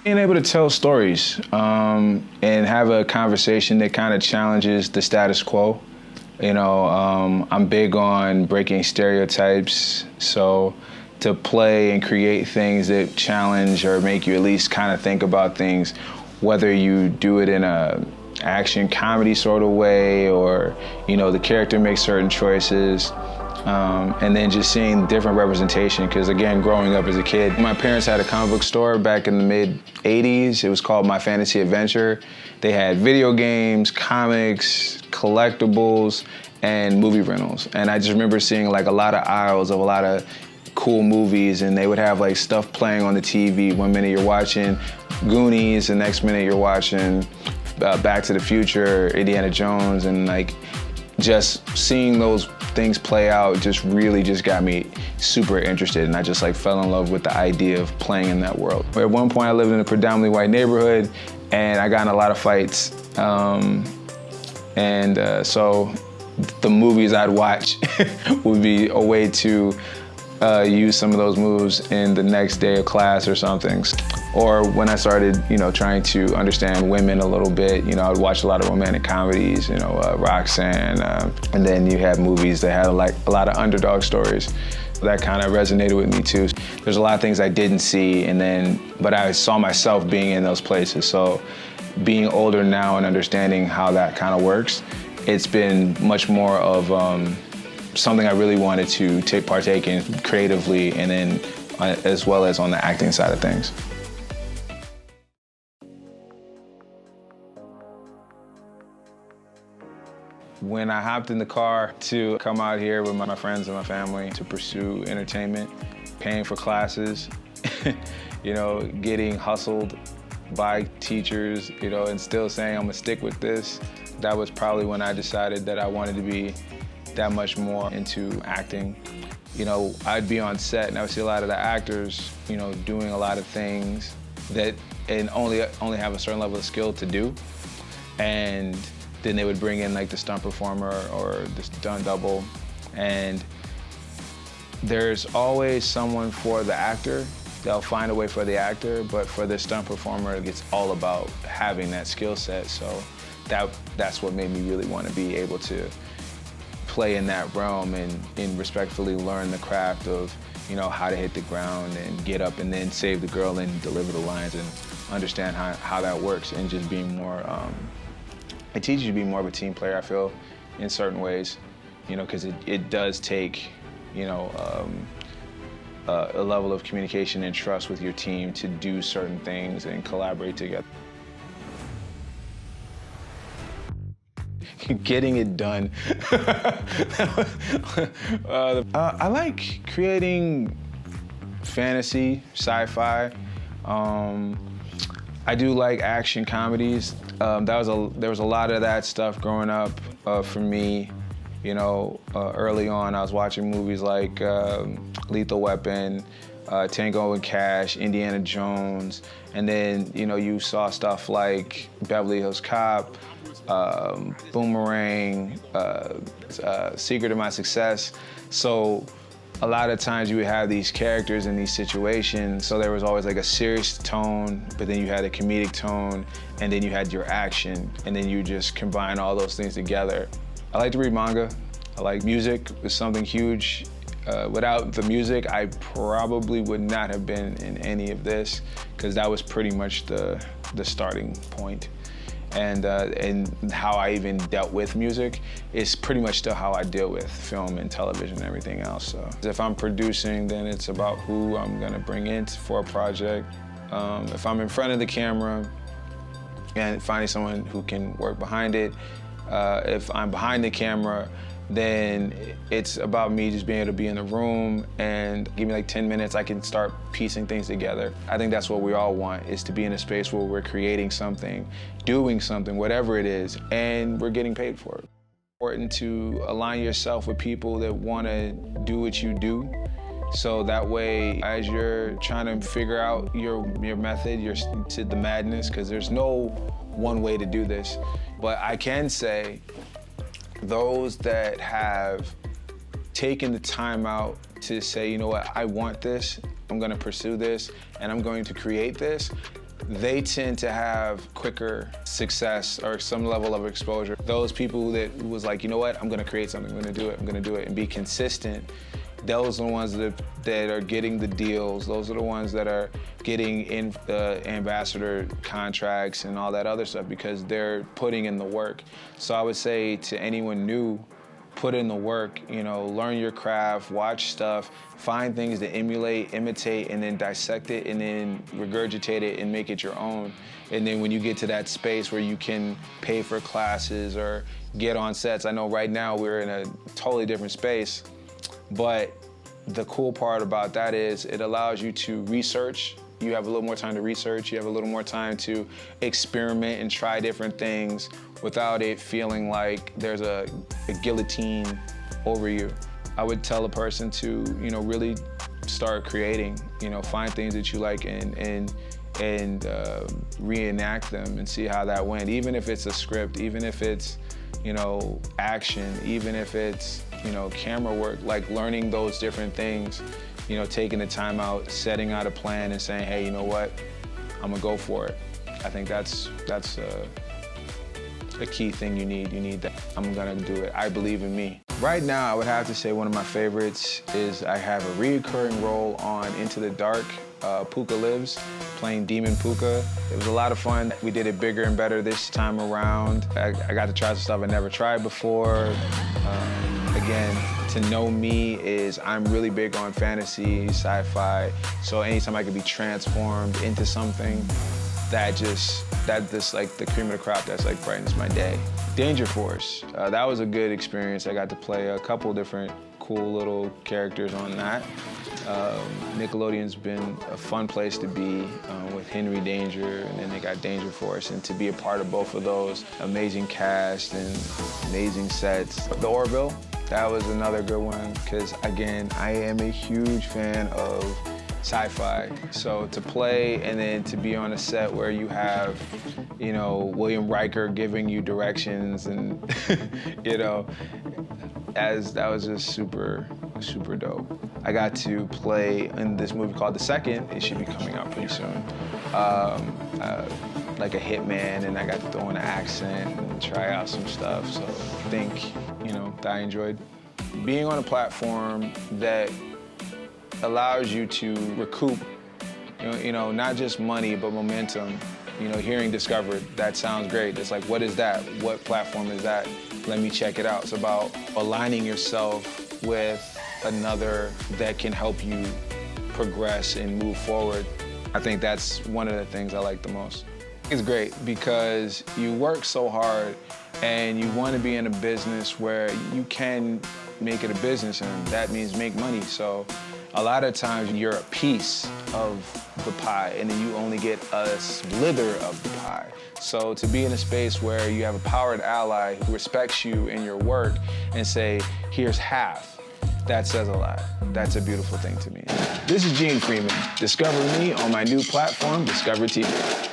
Being able to tell stories and have a conversation that kind of challenges the status quo. You know, I'm big on breaking stereotypes, so to play and create things that challenge or make you at least kind of think about things, whether you do it in a action comedy sort of way or, you know, the character makes certain choices. And then just seeing different representation, because again, growing up as a kid, my parents had a comic book store back in the mid-'80s. It was called My Fantasy Adventure. They had video games, comics, collectibles, and movie rentals. And I just remember seeing like a lot of aisles of a lot of cool movies, and they would have like stuff playing on the TV. One minute you're watching Goonies, the next minute you're watching Back to the Future, Indiana Jones, and like just seeing those things play out just really just got me super interested, and I just like fell in love with the idea of playing in that world. At one point I lived in a predominantly white neighborhood and I got in a lot of fights, so the movies I'd watch would be a way to use some of those moves in the next day of class or something. Or when I started, you know, trying to understand women a little bit, you know, I'd watch a lot of romantic comedies, you know, Roxanne, and then you had movies that had like a lot of underdog stories. That kind of resonated with me too. There's a lot of things I didn't see, but I saw myself being in those places. So being older now and understanding how that kind of works, it's been much more of something I really wanted to partake in creatively, and then as well as on the acting side of things. When I hopped in the car to come out here with my friends and my family to pursue entertainment, paying for classes, you know, getting hustled by teachers, you know, and still saying I'm gonna stick with this, that was probably when I decided that I wanted to be that much more into acting. You know, I'd be on set and I would see a lot of the actors, you know, doing a lot of things that and only have a certain level of skill to do. And then they would bring in like the stunt performer or the stunt double. And there's always someone for the actor. They'll find a way for the actor, but for the stunt performer, it's all about having that skill set. So that's what made me really want to be able to play in that realm and respectfully learn the craft of, you know, how to hit the ground and get up and then save the girl and deliver the lines and understand how that works, and just being more, it teaches you to be more of a team player, I feel, in certain ways, you know, because it does take, you know, a level of communication and trust with your team to do certain things and collaborate together. Getting it done. I like creating fantasy, sci-fi. I do like action comedies. There was a lot of that stuff growing up for me. You know, early on I was watching movies like Lethal Weapon, Tango and Cash, Indiana Jones, and then, you know, you saw stuff like Beverly Hills Cop, Boomerang, Secret of My Success. So a lot of times you would have these characters in these situations, so there was always like a serious tone, but then you had a comedic tone, and then you had your action, and then you just combine all those things together. I like to read manga. I like music. It's something huge. Without the music, I probably would not have been in any of this, because that was pretty much the starting point. And how I even dealt with music is pretty much still how I deal with film and television and everything else. So if I'm producing, then it's about who I'm gonna bring in for a project. If I'm in front of the camera, and finding someone who can work behind it. If I'm behind the camera, then it's about me just being able to be in the room and give me like 10 minutes, I can start piecing things together. I think that's what we all want, is to be in a space where we're creating something, doing something, whatever it is, and we're getting paid for it. It's important to align yourself with people that want to do what you do. So that way, as you're trying to figure out your method, to the madness, because there's no one way to do this. But I can say, those that have taken the time out to say, you know what, I want this, I'm gonna pursue this, and I'm going to create this, they tend to have quicker success or some level of exposure. Those people that was like, you know what, I'm gonna create something, I'm gonna do it, and be consistent, those are the ones that are getting the deals. Those are the ones that are getting in the ambassador contracts and all that other stuff because they're putting in the work. So I would say to anyone new, put in the work, you know, learn your craft, watch stuff, find things to emulate, imitate, and then dissect it and then regurgitate it and make it your own. And then when you get to that space where you can pay for classes or get on sets, I know right now we're in a totally different space, but the cool part about that is it allows you to research. You have a little more time to research. You have a little more time to experiment and try different things without it feeling like there's a guillotine over you. I would tell a person to, you know, really start creating, you know, find things that you like and reenact them and see how that went. Even if it's a script, even if it's, you know, action, even if it's, you know, camera work, like learning those different things, you know, taking the time out, setting out a plan and saying, hey, you know what, I'm gonna go for it. I think that's a key thing you need. You need that. I'm gonna do it. I believe in me. Right now, I would have to say one of my favorites is I have a reoccurring role on Into the Dark, Puka Lives, playing Demon Puka. It was a lot of fun. We did it bigger and better this time around. I got to try some stuff I never tried before. Again, to know me is I'm really big on fantasy, sci-fi, so anytime I could be transformed into something, that's like the cream of the crop, that's like brightens my day. Danger Force, that was a good experience. I got to play a couple different cool little characters on that. Nickelodeon's been a fun place to be with Henry Danger, and then they got Danger Force, and to be a part of both of those, amazing cast and amazing sets. The Orville, that was another good one, because again, I am a huge fan of sci-fi. So to play and then to be on a set where you have, you know, William Riker giving you directions and, you know, that was just super dope. I got to play in this movie called The Second. It should be coming out pretty soon. Like a hitman, and I got to throw in an accent and try out some stuff. So I think, you know, that I enjoyed. Being on a platform that allows you to recoup, you know, not just money, but momentum. You know, hearing Discovered, that sounds great. It's like, what is that? What platform is that? Let me check it out. It's about aligning yourself with another that can help you progress and move forward. I think that's one of the things I like the most. It's great because you work so hard and you want to be in a business where you can make it a business, and that means make money. So a lot of times you're a piece of the pie and then you only get a slither of the pie. So to be in a space where you have a powered ally who respects you in your work and say, here's half, that says a lot. That's a beautiful thing to me. This is Gene Freeman. Discover me on my new platform, Discover TV.